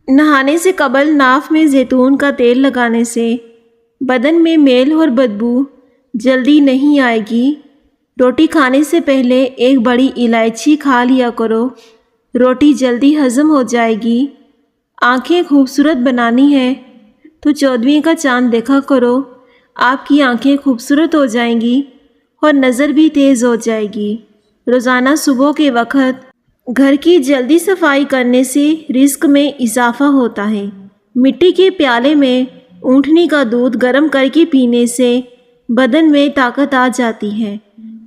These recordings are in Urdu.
نہانے سے قبل ناف میں زیتون کا تیل لگانے سے بدن میں میل اور بدبو جلدی نہیں آئے گی۔ روٹی کھانے سے پہلے ایک بڑی الائچی کھا لیا کرو، روٹی جلدی ہضم ہو جائے گی۔ آنکھیں خوبصورت بنانی ہے تو 14ویں کا چاند دیکھا کرو، آپ کی آنکھیں خوبصورت ہو جائیں گی اور نظر بھی تیز ہو جائے گی۔ روزانہ صبح کے وقت گھر کی جلدی صفائی کرنے سے رزق میں اضافہ ہوتا ہے۔ مٹی کے پیالے میں اونٹنی کا دودھ گرم کر کے پینے سے بدن میں طاقت آ جاتی ہے۔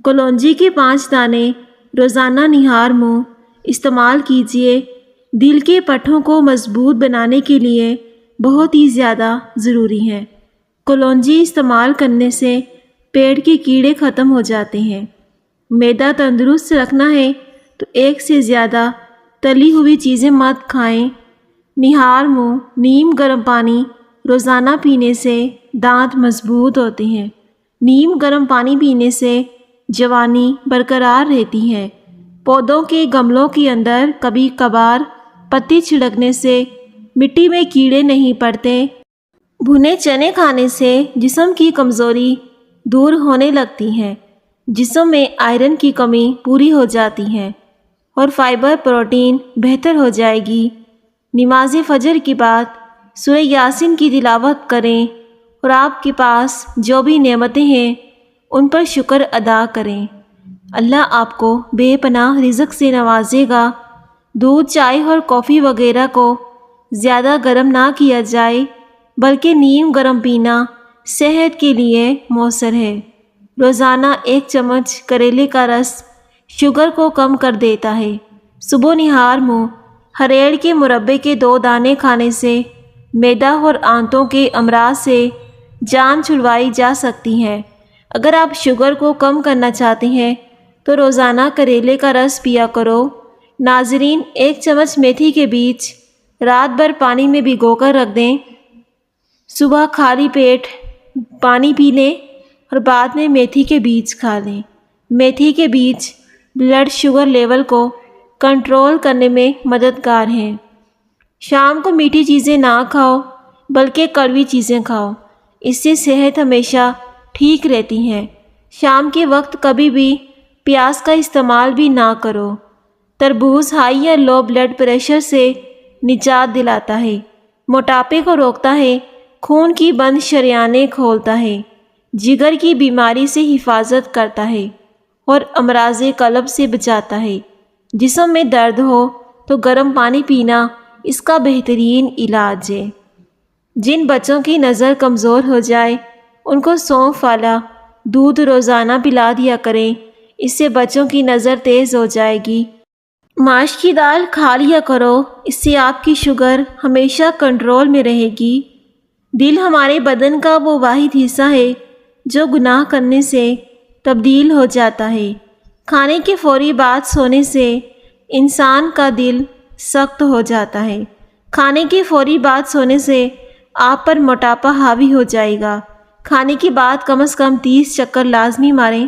کلونجی کے 5 دانے روزانہ نہار منہ استعمال کیجیے، دل کے پٹھوں کو مضبوط بنانے کے لیے بہت ہی زیادہ ضروری ہے۔ کلونجی استعمال کرنے سے پیٹ کے کیڑے ختم ہو جاتے ہیں۔ معدہ تندرست رکھنا ہے تو 1 سے زیادہ تلی ہوئی چیزیں مت کھائیں۔ نہار منہ نیم گرم پانی روزانہ پینے سے دانت مضبوط ہوتے ہیں۔ نیم گرم پانی پینے سے جوانی برقرار رہتی ہے۔ پودوں کے گملوں کے اندر کبھی کبھار پتی چھڑکنے سے مٹی میں کیڑے نہیں پڑتے۔ بھنے چنے کھانے سے جسم کی کمزوری دور ہونے لگتی ہے، جسم میں آئرن کی کمی پوری ہو جاتی ہے اور فائبر پروٹین بہتر ہو جائے گی۔ نماز فجر کے بعد سورہ یاسین کی تلاوت کریں اور آپ کے پاس جو بھی نعمتیں ہیں ان پر شکر ادا کریں۔ اللہ آپ کو بے پناہ رزق سے نوازے گا۔ دودھ، چائے اور کافی وغیرہ کو زیادہ گرم نہ کیا جائے، بلکہ نیم گرم پینا صحت کے لیے مؤثر ہے۔ روزانہ 1 چمچ کریلے کا رس شوگر کو کم کر دیتا ہے۔ صبح نہار منہ ہریڑ کے مربے کے 2 دانے کھانے سے معدہ اور آنتوں کے امراض سے جان چھڑوائی جا سکتی ہے۔ اگر آپ شوگر کو کم کرنا چاہتے ہیں تو روزانہ کریلے کا رس پیا کرو۔ ناظرین، 1 چمچ میتھی کے بیج رات بھر پانی میں بھگو کر رکھ دیں۔ صبح خالی پیٹ پانی پی لیں اور بعد میں میتھی کے بیج کھا لیں۔ میتھی کے بیج بلڈ شوگر لیول کو کنٹرول کرنے میں مددگار ہیں۔ شام کو میٹھی چیزیں نہ کھاؤ بلکہ کڑوی چیزیں کھاؤ، اس سے صحت ہمیشہ ٹھیک رہتی ہے۔ شام کے وقت کبھی بھی پیاز کا استعمال بھی نہ کرو۔ تربوز ہائی یا لو بلڈ پریشر سے نجات دلاتا ہے، موٹاپے کو روکتا ہے، خون کی بند شریانیں کھولتا ہے، جگر کی بیماری سے حفاظت کرتا ہے اور امراض قلب سے بچاتا ہے۔ جسم میں درد ہو تو گرم پانی پینا اس کا بہترین علاج ہے۔ جن بچوں کی نظر کمزور ہو جائے ان کو سونف والا دودھ روزانہ پلا دیا کریں، اس سے بچوں کی نظر تیز ہو جائے گی۔ ماش کی دال کھا لیا کرو، اس سے آپ کی شوگر ہمیشہ کنٹرول میں رہے گی۔ دل ہمارے بدن کا وہ واحد حصہ ہے جو گناہ کرنے سے تبدیل ہو جاتا ہے۔ کھانے کے فوری بعد سونے سے انسان کا دل سخت ہو جاتا ہے۔ کھانے کے فوری بعد سونے سے آپ پر موٹاپا حاوی ہو جائے گا۔ کھانے کے بعد کم از کم 30 چکر لازمی ماریں۔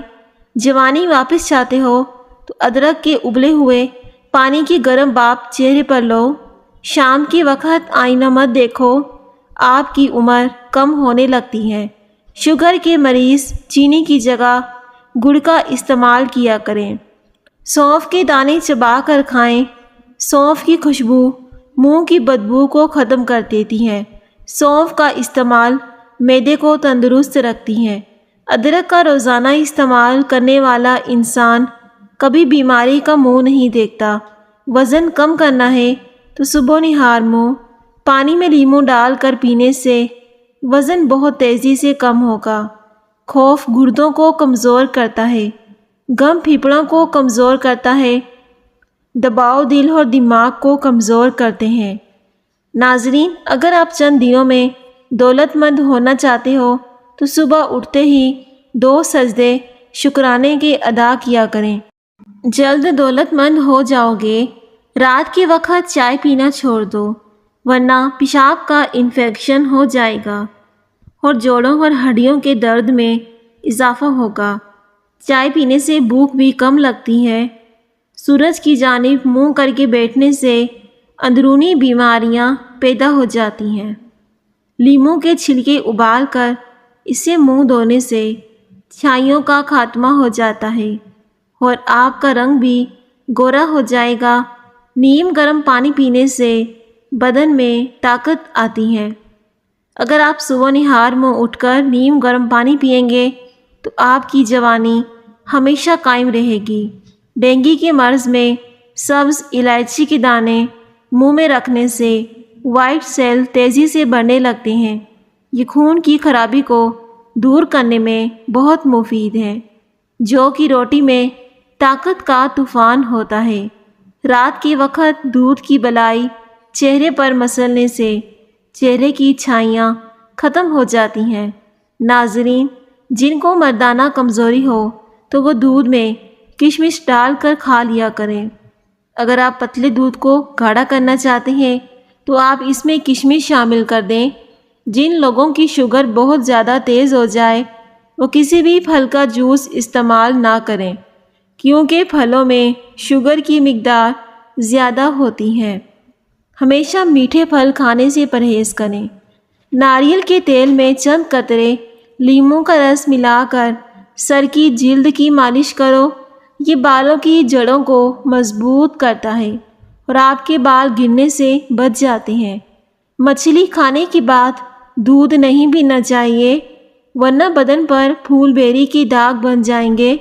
جوانی واپس چاہتے ہو تو ادرک کے ابلے ہوئے پانی کی گرم بھاپ چہرے پر لو۔ شام کے وقت آئینہ مت دیکھو، آپ کی عمر کم ہونے لگتی ہے۔ شوگر کے مریض چینی کی جگہ گڑ کا استعمال کیا کریں۔ سونف کے دانے چبا کر کھائیں۔ سونف کی خوشبو منہ کی بدبو کو ختم کر دیتی ہے۔ سونف کا استعمال معدے کو تندرست رکھتی ہے۔ ادرک کا روزانہ استعمال کرنے والا انسان کبھی بیماری کا منہ نہیں دیکھتا۔ وزن کم کرنا ہے تو صبح نہار منہ پانی میں لیموں ڈال کر پینے سے وزن بہت تیزی سے کم ہوگا۔ خوف گردوں کو کمزور کرتا ہے، غم پھیپھڑوں کو کمزور کرتا ہے، دباؤ دل اور دماغ کو کمزور کرتے ہیں۔ ناظرین، اگر آپ چند دنوں میں دولت مند ہونا چاہتے ہو تو صبح اٹھتے ہی 2 سجدے شکرانے کے ادا کیا کریں۔ جلد دولت مند ہو جاؤ گے۔ رات کے وقت چائے پینا چھوڑ دو، ورنہ پیشاب کا انفیکشن ہو جائے گا اور جوڑوں اور ہڈیوں کے درد میں اضافہ ہوگا۔ چائے پینے سے بھوک بھی کم لگتی ہے۔ سورج کی جانب منہ کر کے بیٹھنے سے اندرونی بیماریاں پیدا ہو جاتی ہیں۔ لیموں کے چھلکے ابال کر اسے منہ دھونے سے چھائیوں کا خاتمہ ہو جاتا ہے اور آپ کا رنگ بھی گورا ہو جائے گا۔ نیم گرم پانی پینے سے بدن میں طاقت آتی ہے۔ اگر آپ صبح نہار منہ اٹھ کر نیم گرم پانی پئیں گے تو آپ کی جوانی ہمیشہ قائم رہے گی۔ ڈینگی کے مرض میں سبز الائچی کے دانے منہ میں رکھنے سے وائٹ سیل تیزی سے بڑھنے لگتے ہیں۔ یہ خون کی خرابی کو دور کرنے میں بہت مفید ہے۔ جو کی روٹی میں طاقت کا طوفان ہوتا ہے۔ رات کے وقت دودھ کی بلائی چہرے پر مسلنے سے چہرے کی چھائیاں ختم ہو جاتی ہیں۔ ناظرین، جن کو مردانہ کمزوری ہو تو وہ دودھ میں کشمش ڈال کر کھا لیا کریں۔ اگر آپ پتلے دودھ کو گاڑھا کرنا چاہتے ہیں تو آپ اس میں کشمش شامل کر دیں۔ جن لوگوں کی شوگر بہت زیادہ تیز ہو جائے وہ کسی بھی پھل کا جوس استعمال نہ کریں، کیونکہ پھلوں میں شوگر کی مقدار زیادہ ہوتی ہے۔ ہمیشہ میٹھے پھل کھانے سے پرہیز کریں۔ ناریل کے تیل میں چند قطرے لیموں کا رس ملا کر سر کی جلد کی مالش کرو۔ یہ بالوں کی جڑوں کو مضبوط کرتا ہے اور آپ کے بال گرنے سے بچ جاتے ہیں۔ مچھلی کھانے کے بعد دودھ نہیں پینا چاہیے، ورنہ بدن پر پھول بیری کے داغ بن جائیں گے۔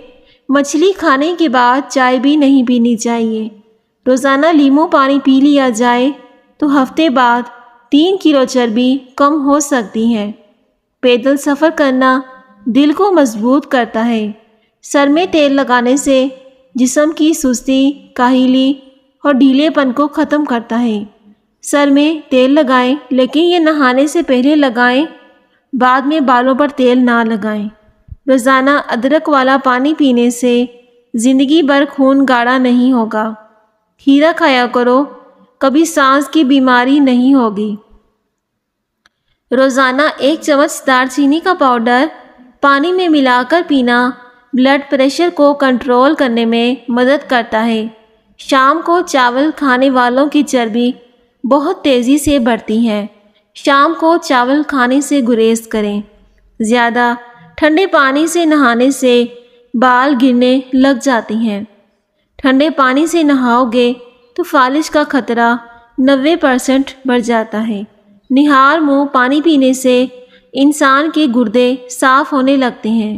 مچھلی کھانے کے بعد چائے بھی نہیں پینی چاہیے۔ روزانہ لیموں پانی پی لیا جائے تو ہفتے بعد 3 کلو چربی کم ہو سکتی ہے۔ پیدل سفر کرنا دل کو مضبوط کرتا ہے۔ سر میں تیل لگانے سے جسم کی سستی، کاہلی اور ڈھیلے پن کو ختم کرتا ہے۔ سر میں تیل لگائیں، لیکن یہ نہانے سے پہلے لگائیں، بعد میں بالوں پر تیل نہ لگائیں۔ روزانہ ادرک والا پانی پینے سے زندگی بھر خون گاڑھا نہیں ہوگا۔ کھیرا کھایا کرو، کبھی سانس کی بیماری نہیں ہوگی۔ روزانہ 1 چمچ دار چینی کا پاؤڈر پانی میں ملا کر پینا بلڈ پریشر کو کنٹرول کرنے میں مدد کرتا ہے۔ شام کو چاول کھانے والوں کی چربی بہت تیزی سے بڑھتی ہے۔ شام کو چاول کھانے سے گریز کریں۔ زیادہ ٹھنڈے پانی سے نہانے سے بال گرنے لگ جاتے ہیں۔ ٹھنڈے پانی سے نہاؤ گے تو فالج کا خطرہ 90% بڑھ جاتا ہے۔ نہار منہ پانی پینے سے انسان کے گردے صاف ہونے لگتے ہیں۔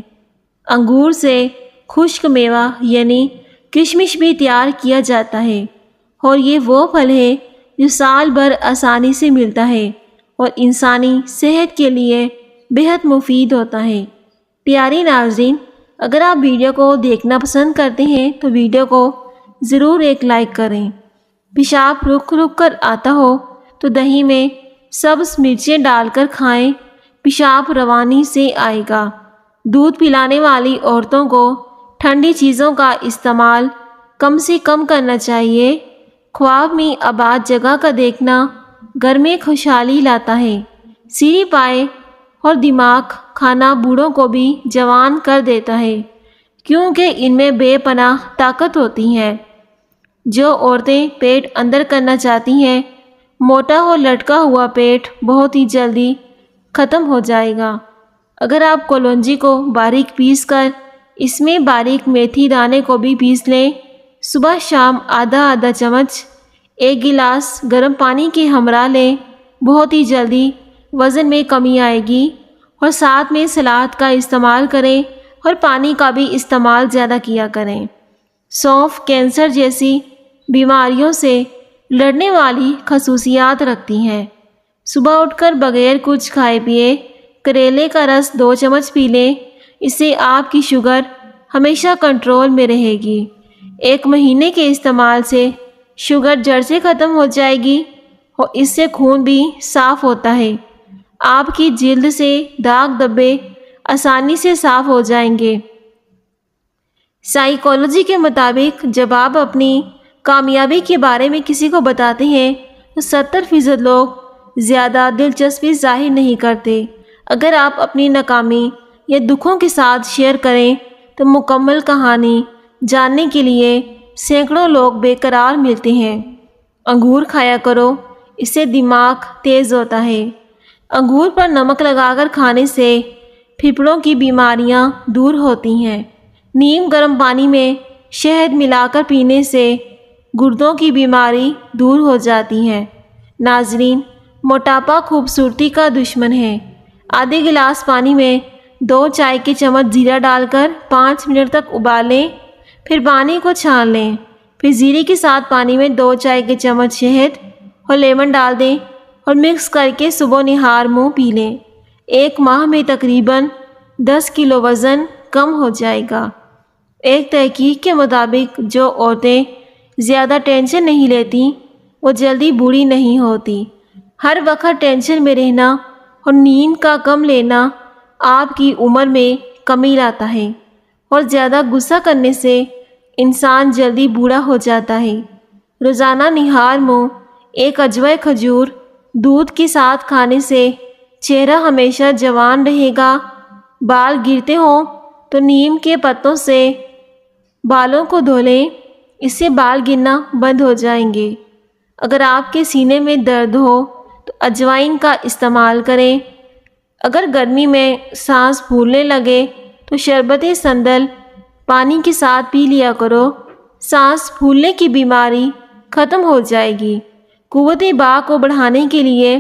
انگور سے خشک میوہ یعنی کشمش بھی تیار کیا جاتا ہے، اور یہ وہ پھل ہے جو سال بھر آسانی سے ملتا ہے اور انسانی صحت کے لیے بہت مفید ہوتا ہے۔ پیاری ناظرین، اگر آپ ویڈیو کو دیکھنا پسند کرتے ہیں تو ویڈیو کو ضرور ایک لائک کریں۔ پیشاب رک رک کر آتا ہو تو دہی میں سبز مرچیں ڈال کر کھائیں، پیشاب روانی سے آئے گا۔ دودھ پلانے والی عورتوں کو ٹھنڈی چیزوں کا استعمال کم سے کم کرنا چاہیے۔ خواب میں آباد جگہ کا دیکھنا گھر میں خوشحالی لاتا ہے۔ سیری پائے اور دماغ کھانا بوڑھوں کو بھی جوان کر دیتا ہے، کیونکہ ان میں بے پناہ طاقت ہوتی ہے۔ جو عورتیں پیٹ اندر کرنا چاہتی ہیں، موٹا اور لٹکا ہوا پیٹ بہت ہی جلدی ختم ہو جائے گا۔ اگر آپ کلونجی کو باریک پیس کر اس میں باریک میتھی دانے کو بھی پیس لیں، صبح شام آدھا چمچ 1 گلاس گرم پانی کے ہمراہ لیں، بہت ہی جلدی وزن میں کمی آئے گی۔ اور ساتھ میں سلاد کا استعمال کریں اور پانی کا بھی استعمال زیادہ کیا کریں۔ سونف کینسر جیسی بیماریوں سے لڑنے والی خصوصیات رکھتی ہیں۔ صبح اٹھ کر بغیر کچھ کھائے پیے کریلے کا رس 2 چمچ پی لیں، اس سے آپ کی شوگر ہمیشہ کنٹرول میں رہے گی۔ 1 مہینے کے استعمال سے شوگر جڑ سے ختم ہو جائے گی اور اس سے خون بھی صاف ہوتا ہے۔ آپ کی جلد سے داغ دھبے آسانی سے صاف ہو جائیں گے۔ سائیکالوجی کے مطابق جب آپ اپنی کامیابی کے بارے میں کسی کو بتاتے ہیں تو 70% لوگ زیادہ دلچسپی ظاہر نہیں کرتے۔ اگر آپ اپنی ناکامی یا دکھوں کے ساتھ شیئر کریں تو مکمل کہانی جاننے کے لیے سینکڑوں لوگ بے قرار ملتے ہیں۔ انگور کھایا کرو، اس سے دماغ تیز ہوتا ہے۔ انگور پر نمک لگا کر کھانے سے پھیپھڑوں کی بیماریاں دور ہوتی ہیں۔ نیم گرم پانی میں شہد ملا کر پینے سے گردوں کی بیماری دور ہو جاتی ہے۔ ناظرین، موٹاپا خوبصورتی کا دشمن ہے۔ آدھے گلاس پانی میں 2 چائے کے چمچ زیرہ ڈال کر 5 منٹ تک ابالیں، پھر پانی کو چھان لیں۔ پھر زیرے کے ساتھ پانی میں 2 چائے کے چمچ شہد اور لیمن ڈال دیں اور مکس کر کے صبح نہار منہ پی لیں۔ 1 ماہ میں تقریباً 10 کلو وزن کم ہو جائے گا۔ ایک تحقیق کے مطابق جو عورتیں زیادہ ٹینشن نہیں لیتی وہ جلدی بوڑھی نہیں ہوتی۔ ہر وقت ٹینشن میں رہنا اور نیند کا کم لینا آپ کی عمر میں کمی لاتا ہے، اور زیادہ غصہ کرنے سے انسان جلدی بوڑھا ہو جاتا ہے۔ روزانہ نہار منہ 1 اجزائے کھجور دودھ کے ساتھ کھانے سے چہرہ ہمیشہ جوان رہے گا۔ بال گرتے ہوں تو نیم کے پتوں سے بالوں کو دھو لیں، اس سے بال گرنا بند ہو جائیں گے۔ اگر آپ کے سینے میں درد ہو تو اجوائن کا استعمال کریں۔ اگر گرمی میں سانس پھولنے لگے تو شربت سندل پانی کے ساتھ پی لیا کرو، سانس پھولنے کی بیماری ختم ہو جائے گی۔ قوت باہ کو بڑھانے کے لیے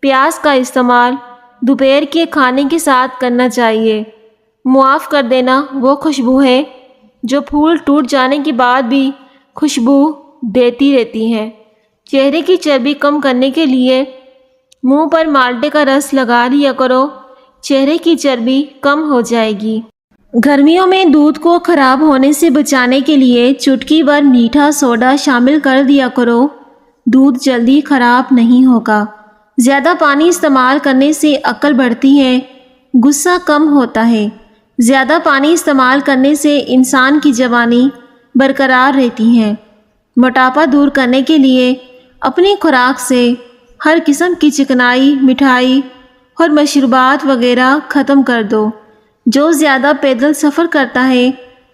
پیاز کا استعمال دوپہر کے کھانے کے ساتھ کرنا چاہیے۔ معاف کر دینا وہ خوشبو ہے جو پھول ٹوٹ جانے کے بعد بھی خوشبو دیتی رہتی ہے۔ چہرے کی چربی کم کرنے کے لیے منہ پر مالٹے کا رس لگا لیا کرو، چہرے کی چربی کم ہو جائے گی۔ گرمیوں میں دودھ کو خراب ہونے سے بچانے کے لیے چٹکی بھر میٹھا سوڈا شامل کر دیا کرو، دودھ جلدی خراب نہیں ہوگا۔ زیادہ پانی استعمال کرنے سے عقل بڑھتی ہے، غصہ کم ہوتا ہے۔ زیادہ پانی استعمال کرنے سے انسان کی جوانی برقرار رہتی ہے۔ موٹاپا دور کرنے کے لیے اپنی خوراک سے ہر قسم کی چکنائی، مٹھائی اور مشروبات وغیرہ ختم کر دو۔ جو زیادہ پیدل سفر کرتا ہے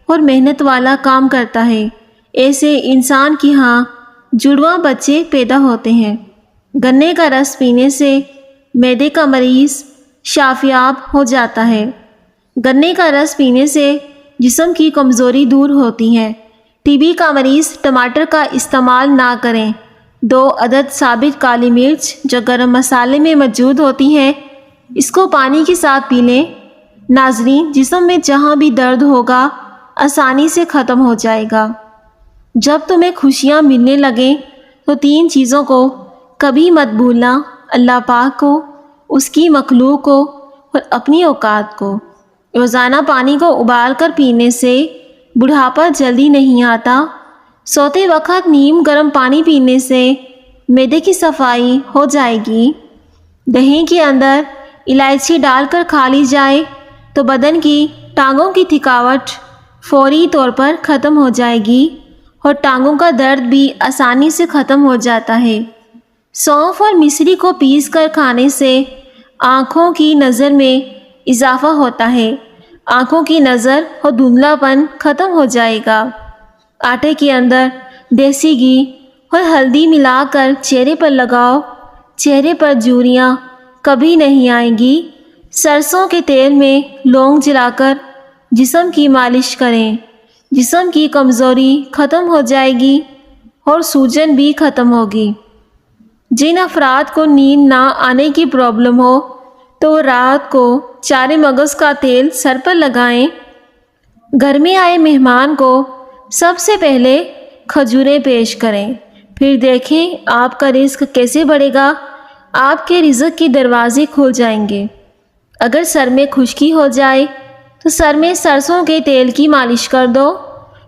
اور محنت والا کام کرتا ہے، ایسے انسان کی ہاں جڑواں بچے پیدا ہوتے ہیں۔ گنے کا رس پینے سے معدے کا مریض شافیاب ہو جاتا ہے۔ گنے کا رس پینے سے جسم کی کمزوری دور ہوتی ہے۔ ٹی بی کا مریض ٹماٹر کا استعمال نہ کریں۔ 2 عدد ثابت کالی مرچ جو گرم مسالے میں موجود ہوتی ہیں، اس کو پانی کے ساتھ پی لیں۔ ناظرین، جسم میں جہاں بھی درد ہوگا آسانی سے ختم ہو جائے گا۔ جب تمہیں خوشیاں ملنے لگیں تو 3 چیزوں کو کبھی مت بھولنا: اللہ پاک کو، اس کی مخلوق کو اور اپنی اوقات کو۔ روزانہ پانی کو ابال کر پینے سے بڑھاپا جلدی نہیں آتا۔ سوتے وقت نیم گرم پانی پینے سے معدے کی صفائی ہو جائے گی۔ دہی کے اندر الائچی ڈال کر کھا لی جائے تو بدن کی ٹانگوں کی تھکاوٹ فوری طور پر ختم ہو جائے گی اور ٹانگوں کا درد بھی آسانی سے ختم ہو جاتا ہے۔ سونف اور مصری کو پیس کر کھانے سے آنکھوں کی نظر میں اضافہ ہوتا ہے، آنکھوں کی نظر اور دھندلا پن ختم ہو جائے گا۔ آٹے کے اندر دیسی گھی اور ہلدی ملا کر چہرے پر لگاؤ، چہرے پر جھریاں کبھی نہیں آئیں گی۔ سرسوں کے تیل میں لونگ جلا کر جسم کی مالش کریں، جسم کی کمزوری ختم ہو جائے گی اور سوجن بھی ختم ہوگی۔ جن افراد کو نیند نہ آنے کی پرابلم ہو تو رات کو چارے مغز کا تیل سر پر لگائیں۔ گھر میں آئے مہمان کو سب سے پہلے کھجوریں پیش کریں، پھر دیکھیں آپ کا رزق کیسے بڑھے گا۔ آپ کے رزق کے دروازے کھل جائیں گے۔ اگر سر میں خشکی ہو جائے تو سر میں سرسوں کے تیل کی مالش کر دو،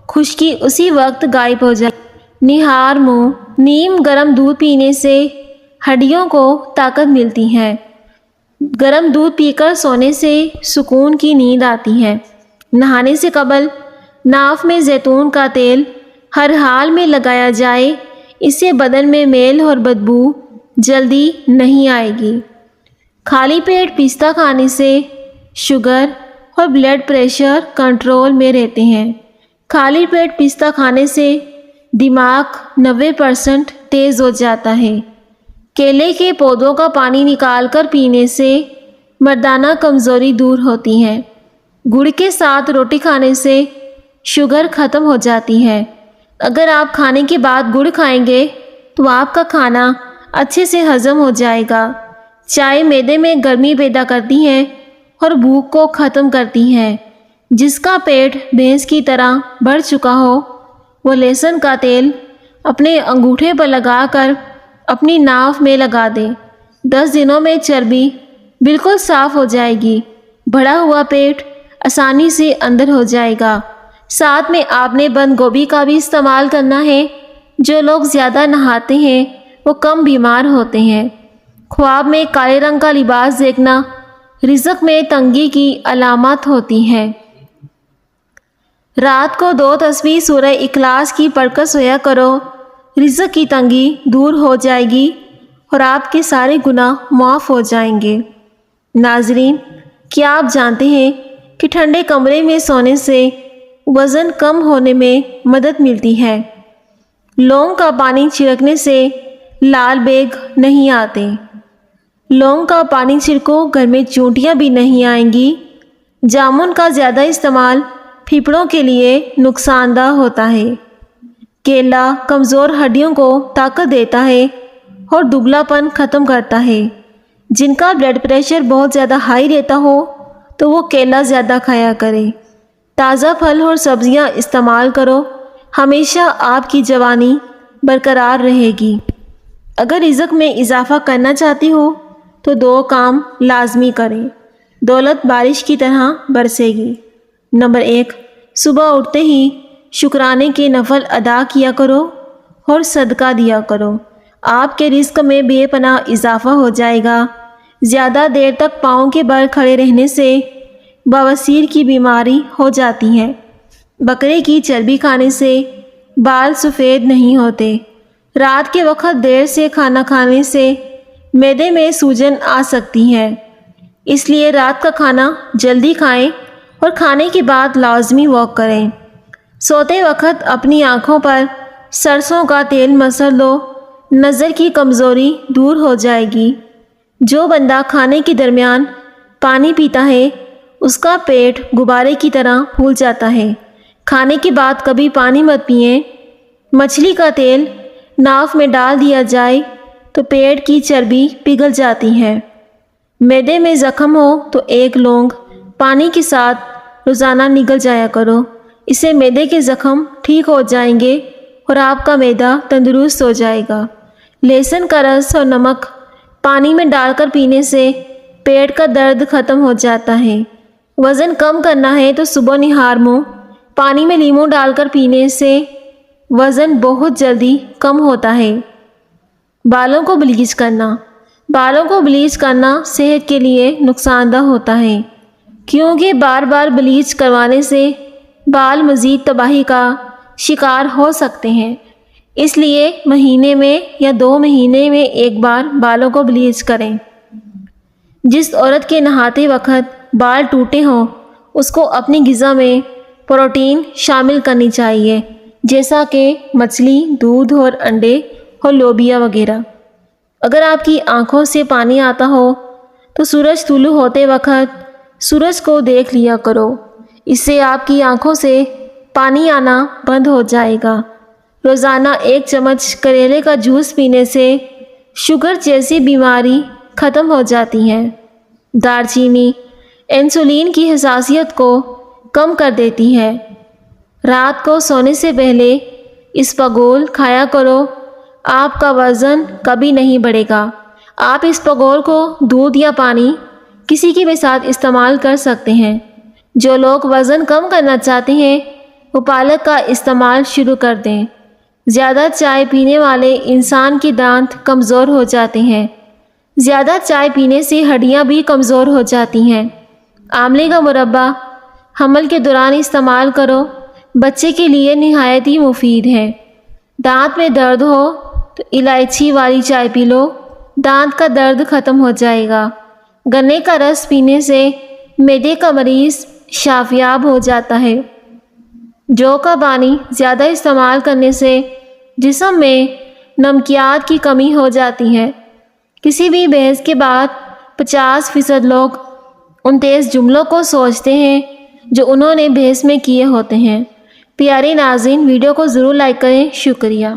خشکی اسی وقت غائب ہو جائے۔ نہار منہ نیم گرم دودھ پینے سے ہڈیوں کو طاقت ملتی ہے۔ گرم دودھ پی کر سونے سے سکون کی نیند آتی ہے۔ نہانے سے قبل ناف میں زیتون کا تیل ہر حال میں لگایا جائے، اس سے بدن میں میل اور بدبو جلدی نہیں آئے گی۔ خالی پیٹ پستہ کھانے سے شوگر اور بلڈ پریشر کنٹرول میں رہتے ہیں۔ خالی پیٹ پستہ کھانے سے دماغ 90% تیز ہو جاتا ہے۔ کیلے کے پودوں کا پانی نکال کر پینے سے مردانہ کمزوری دور ہوتی ہے۔ گڑ کے ساتھ روٹی کھانے سے شوگر ختم ہو جاتی ہے۔ اگر آپ کھانے کے بعد گڑ کھائیں گے تو آپ کا کھانا اچھے سے ہضم ہو جائے گا۔ چائے معدے میں گرمی پیدا کرتی ہے اور بھوک کو ختم کرتی ہے۔ جس کا پیٹ بھینس کی طرح بڑھ چکا ہو وہ لہسن کا تیل اپنے انگوٹھے پر لگا کر اپنی ناف میں لگا دے۔ 10 دنوں میں چربی بالکل صاف ہو جائے گی۔ بڑھا ہوا پیٹ آسانی سے اندر ہو جائے گا۔ ساتھ میں آپ نے بند گوبھی کا بھی استعمال کرنا ہے۔ جو لوگ زیادہ نہاتے ہیں وہ کم بیمار ہوتے ہیں۔ خواب میں کالے رنگ کا لباس دیکھنا رزق میں تنگی کی علامت ہوتی ہے۔ رات کو 2 تسبیح سورہ اخلاص کی پڑھ کر سویا کرو۔ رزق کی تنگی دور ہو جائے گی اور آپ کے سارے گناہ معاف ہو جائیں گے۔ ناظرین، کیا آپ جانتے ہیں کہ ٹھنڈے کمرے میں سونے سے وزن کم ہونے میں مدد ملتی ہے؟ لونگ کا پانی چھڑکنے سے لال بیگ نہیں آتے۔ لونگ کا پانی چھڑکو، گھر میں چونٹیاں بھی نہیں آئیں گی۔ جامن کا زیادہ استعمال پھیپھڑوں کے لیے نقصان دہ ہوتا ہے۔ کیلا کمزور ہڈیوں کو طاقت دیتا ہے اور دبلا پن ختم کرتا ہے۔ جن کا بلڈ پریشر بہت زیادہ ہائی رہتا ہو تو وہ کیلا زیادہ کھایا کرے۔ تازہ پھل اور سبزیاں استعمال کرو، ہمیشہ آپ کی جوانی برقرار رہے گی۔ اگر رزق میں اضافہ کرنا چاہتی ہو تو 2 کام لازمی کریں۔ دولت بارش کی طرح برسے گی۔ نمبر 1، صبح اٹھتے ہی شکرانے کے نفل ادا کیا کرو اور صدقہ دیا کرو۔ آپ کے رزق میں بے پناہ اضافہ ہو جائے گا۔ زیادہ دیر تک پاؤں کے بل کھڑے رہنے سے بواسیر کی بیماری ہو جاتی ہے۔ بکرے کی چربی کھانے سے بال سفید نہیں ہوتے۔ رات کے وقت دیر سے کھانا کھانے سے معدے میں سوجن آ سکتی ہے، اس لیے رات کا کھانا جلدی کھائیں اور کھانے کے بعد لازمی واک کریں۔ سوتے وقت اپنی آنکھوں پر سرسوں کا تیل مسل لو، نظر کی کمزوری دور ہو جائے گی۔ جو بندہ کھانے کے درمیان پانی پیتا ہے اس کا پیٹ غبارے کی طرح پھول جاتا ہے۔ کھانے کے بعد کبھی پانی مت پئیں۔ مچھلی کا تیل ناف میں ڈال دیا جائے تو پیٹ کی چربی پگھل جاتی ہے۔ معدے میں زخم ہو تو 1 لونگ پانی کے ساتھ روزانہ نگل جایا کرو۔ اس سے معدے کے زخم ٹھیک ہو جائیں گے اور آپ کا معدہ تندرست ہو جائے گا۔ لہسن کا رس اور نمک پانی میں ڈال کر پینے سے پیٹ کا درد ختم ہو جاتا ہے۔ وزن کم کرنا ہے تو صبح نہار منہ پانی میں لیموں ڈال کر پینے سے وزن بہت جلدی کم ہوتا ہے۔ بالوں کو بلیچ کرنا۔ بالوں کو بلیچ کرنا صحت کے لیے نقصان دہ ہوتا ہے، کیونکہ بار بار بلیچ کروانے سے بال مزید تباہی کا شکار ہو سکتے ہیں۔ اس لیے مہینے میں یا 2 مہینے میں 1 بار بالوں کو بلیچ کریں۔ جس عورت کے نہاتے وقت بال ٹوٹے ہوں اس کو اپنی غذا میں پروٹین شامل کرنی چاہیے، جیسا کہ مچھلی، دودھ اور انڈے اور لوبیا وغیرہ۔ اگر آپ کی آنکھوں سے پانی آتا ہو تو سورج طلوع ہوتے وقت سورج کو دیکھ لیا کرو، اس سے آپ کی آنکھوں سے پانی آنا بند ہو جائے گا۔ روزانہ 1 چمچ کریلے کا جوس پینے سے شوگر جیسی بیماری ختم ہو جاتی ہے۔ دار چینی انسولین کی حساسیت کو کم کر دیتی ہے۔ رات کو سونے سے پہلے اسپاگول کھایا کرو، آپ کا وزن کبھی نہیں بڑھے گا۔ آپ اسپاگول کو دودھ یا پانی کسی کے بھی ساتھ استعمال کر سکتے ہیں۔ جو لوگ وزن کم کرنا چاہتے ہیں وہ پالک کا استعمال شروع کر دیں۔ زیادہ چائے پینے والے انسان کے دانت کمزور ہو جاتے ہیں۔ زیادہ چائے پینے سے ہڈیاں بھی کمزور ہو جاتی ہیں۔ آملے کا مربع حمل کے دوران استعمال کرو، بچے کے لیے نہایت ہی مفید ہے۔ دانت میں درد ہو تو الائچی والی چائے پی لو، دانت کا درد ختم ہو جائے گا۔ گنے کا رس پینے سے معدے کا مریض شافیاب ہو جاتا ہے۔ جو کا پانی زیادہ استعمال کرنے سے جسم میں نمکیات کی کمی ہو جاتی ہے کسی بھی بحث کے بعد 50% لوگ ان 23 جملوں کو سوچتے ہیں جو انہوں نے بحث میں کیے ہوتے ہیں۔ پیارے ناظرین، ویڈیو کو ضرور لائک کریں۔ شکریہ۔